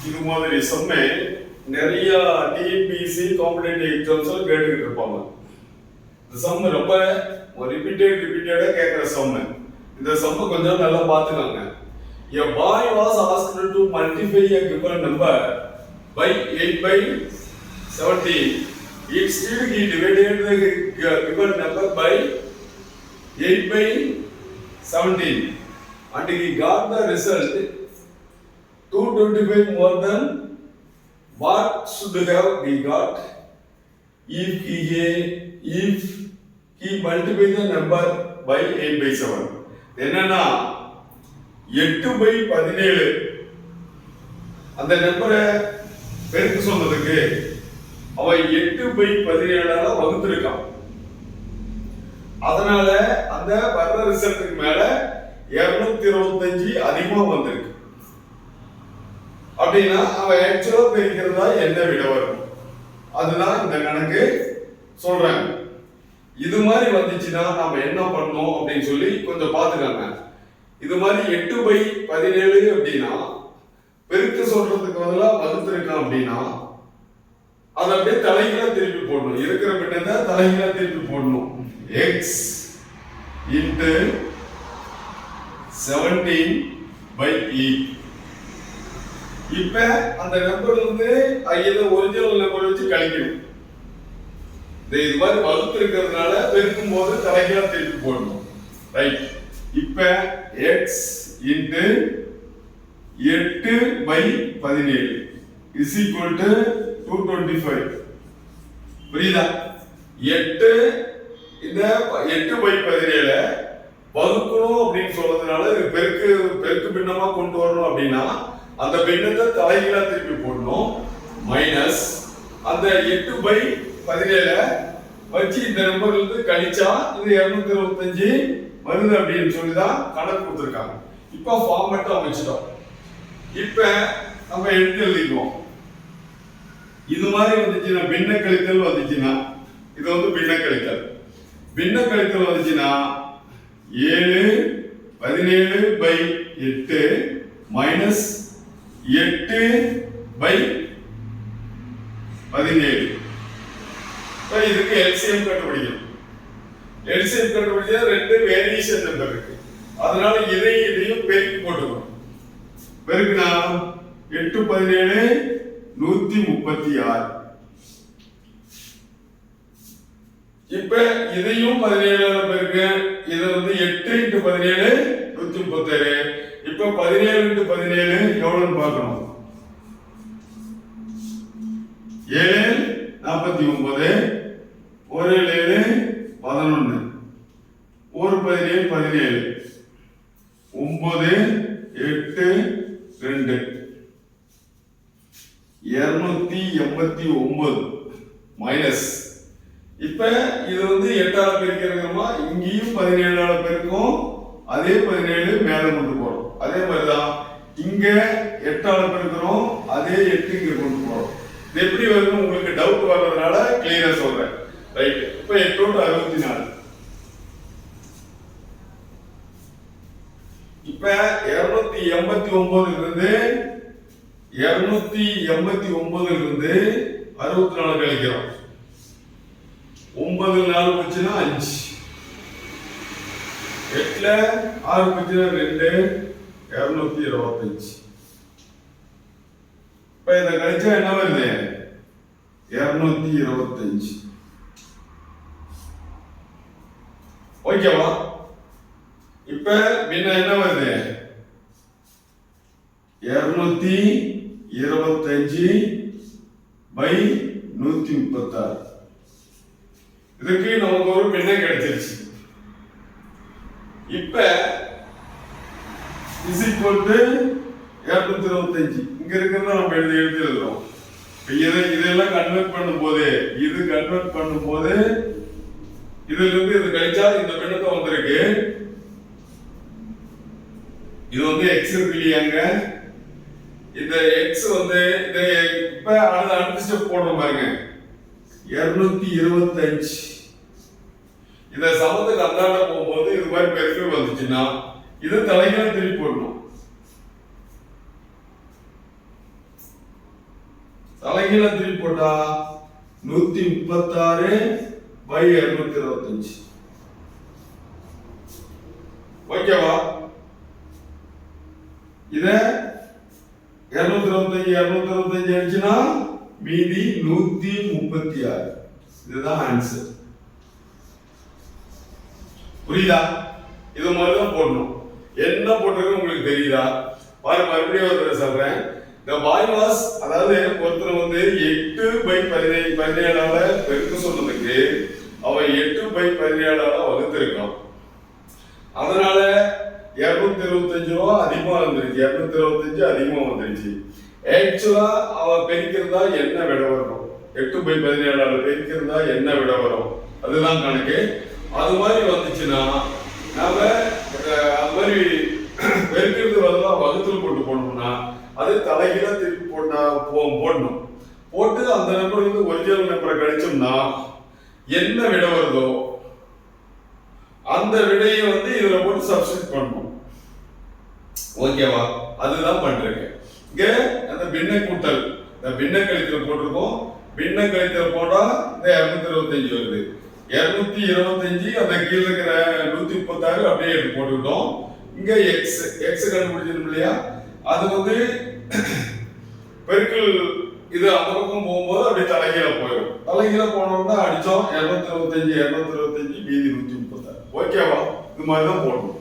இது மாதிரி சம்மே நிறைய டிஎன்பிஎஸ்சி காம்படிட்டிவ் எக்ஸாம்ஸ்ல கேட்டுக்கிட்டு இருப்பாங்க. இந்த சம் ரொம்ப ரிப்பீட்டடா கேட்குற சம். இந்த சம் கொஞ்சம் நல்லா பார்த்துக்கோங்க. A boy was asked to multiply a given number by 8 by 17. Instead, he divided the given number by 8 by 17 and he got the result 225 more than what should have he got if he multiplied the number by 8 by 7. என்னன்னா 8 by 17 அந்த நம்பரை பெருக்க சொன்னதுக்கு அவன் 8 by 17 வகுத்திருக்கான். அதனால அந்த வர்ற ரிசல்ட்டுக்கு மேல 225 அதிகமா வந்திருக்கு. அப்படின்னா அவன் ஆக்சுவலா பெருக்கிறதா என்ன விட வரும், அதுதான் இந்த கணக்கு சொல்றாங்க. இது மாதிரி வந்துச்சுன்னா நம்ம என்ன பண்ணணும் அப்படின்னு சொல்லி கொஞ்சம் பார்த்துக்காங்க. இது மாதிரி 8 by 17 அப்படின்னா பெருக்க சொல்றதுக்கு பதிலாக வகுத்திருக்கான் அப்படின்னா அதை அப்படியே தலைகீழா திருப்பி போடணும். இருக்கிற பின்னத்தை தலைகீழா திருப்பி போடணும். x into 17 by 8. இப்ப அந்த நம்பர் வந்து இதை ஒரிஜினல் நம்பர் வச்சு கழிக்கணும். இது மாதிரி வகுத்து இருக்கிறதுனால பெருக்கும் போது தலைகீழா திருப்பி போடணும். ரைட். இப்ப x into 8 by 17 is equal to 225. புரியுதா? 8 இந்த 8 by 17 வகுக்கணும் அப்படின்னு சொல்றதுனால பெருக்கு பின்னமா கொண்டு வரணும் அப்படின்னா அந்த பின்னத்தை தலைகீழா திருப்பி போடணும். மைனஸ் அந்த 8 by 17 வச்சு இந்த நம்பர்ல இருந்து கழிச்சா இது 225 வருது அப்படின்னு சொல்லிதான் கணக்கு கொடுத்துருக்காங்க. இப்ப ஃபார்மேட்டா அமைச்சிட்டோம். இப்ப நம்ம எடுத்து எழுதிக்குவோம். இது மாதிரி வந்துச்சுன்னா பின்ன கழித்தல் வந்துச்சுன்னா இது வந்து பின்ன கழித்தல் வந்துச்சுன்னா 7 17 by 8 மைனஸ் 8 by 17. இதுக்கு எல்சிஎம் கண்டுபிடிக்கணும். எல்சிஎம் கண்டுபிடிச்சா ரெண்டு வேரியேஷன் நம்பர் இருக்கு. அதனால இதையும் பெருக்கி போட்டுக்கணும். பெருக்குனா 8 17 136. இப்ப இதையும் 17 பெருக்கு. இது வந்து 8 into 17 137. இப்ப 17 into 17 எவ்வளவுன்னு பார்க்கணும். 7 49 1 7 11 1 17 17 9 8 2 289 மைனஸ். இப்ப இது வந்து 8 பெருக்கிறோமா, இங்கேயும் 17 பெருக்கும். அதே 17 மேல கொண்டு போறோம். அதே மாதிரிதான் இங்க 8 பெருக்கிறோம், அதே 8 இங்க கொண்டு போறோம். இது எப்படி வருதுன்னு உங்களுக்கு டவுட் வர்றதுனால கிளியரா சொல்றேன். ரைட். இப்ப 8 64. இப்ப 289 இருந்து 64 கழிக்கிறோம். 9 4 போச்சுன்னா 5, 8 6 போச்சுன்னா 2, 225. இப்ப இதை கழிச்சா என்ன வருது? 225. ஓகேவா? இப்ப பின்ன என்ன வருது? 225 by 136. இதுக்கு நமக்கு ஒரு பின்ன கிடைச்சிருச்சு. இப்ப is equal to 225. இங்க இருக்கிறத நம்ம எழுதுறோம். இதெல்லாம் கன்வெர்ட் பண்ணும்போது இதுல இருந்து இது கழிச்சா இந்த பின்னத்தை வந்திருக்கு. இது வந்து x இருக்கு இல்லையாங்க. இந்த x வந்து இப்ப அடுத்த ஸ்டெப் போடுறோம் பாருங்க. 225. இந்த சமத்துக்கு அந்தாண்ட போகும்போது இது மாதிரி பெருக்கல் வந்துச்சுன்னா இது தலைகீழா திருப்பி போடணும். தலைகீழ திருப்பி போட்டா 136/225. ஓகேவா? இத 225 அடிச்சுனா மீதி 136. இதுதான் ஆன்சர். புரியுதா? இது மாதிரி தான் போடணும். என்ன போட்டிருக்கு உங்களுக்கு தெரியுதா? மறுபடியும் ஒரு தடவை சொல்றேன். இந்த பாய்வாஸ், அதாவது ஒருத்தர் 8/17 பெருக்க சொன்னதுக்கு அவன் 8/17 வகுத்திருக்கான். அதனால 225 ரூபா அதிகமா வந்துருச்சு. 225 அதிகமா வந்துருச்சு. ஆக்சுவலா அவன் பெருக்கிறதா என்ன விட வரும்? 8/17 பெருக்கிறதா என்ன விட வரும்? அதுதான் கணக்கு. அது மாதிரி வந்துச்சுன்னா நாம அது மாதிரி பெருக்கிறது பதிலாக வகுத்துல போட்டு போடணும்னா அது தலைகீழ திருப்பி போடணும். போட்டு அந்த நம்பர் வந்து ஒரிஜினல் நம்பரை கழிச்சோம்னா என்ன விட வருதோ அந்த விடையை வந்து இதுல போட்டு சப்ஸ்டிட் பண்ணணும். ஓகேவா? அதுதான் பண்றேங்க. இங்க அந்த பின்ன கூட்டல், இந்த பின்ன கழித்தல் போட்டிருக்கோம். பின்ன கழித்தல் போட்டா இந்த 225 வருது. 225 அந்த கீழே இருக்கிற 136 அப்படியே எடுத்து போட்டுக்கிட்டோம். இங்க எக்ஸ் கண்டுபிடிச்சிடும் இல்லையா? அது வந்து பெருக்கல் இது அந்த பக்கம் போகும்போது அப்படியே தலைகீழ போயிடும். தலைகீழ போனோம்னா அடிச்சோம் 225 மீதி 136. ஓகேவா? இது மாதிரி தான் போடணும்.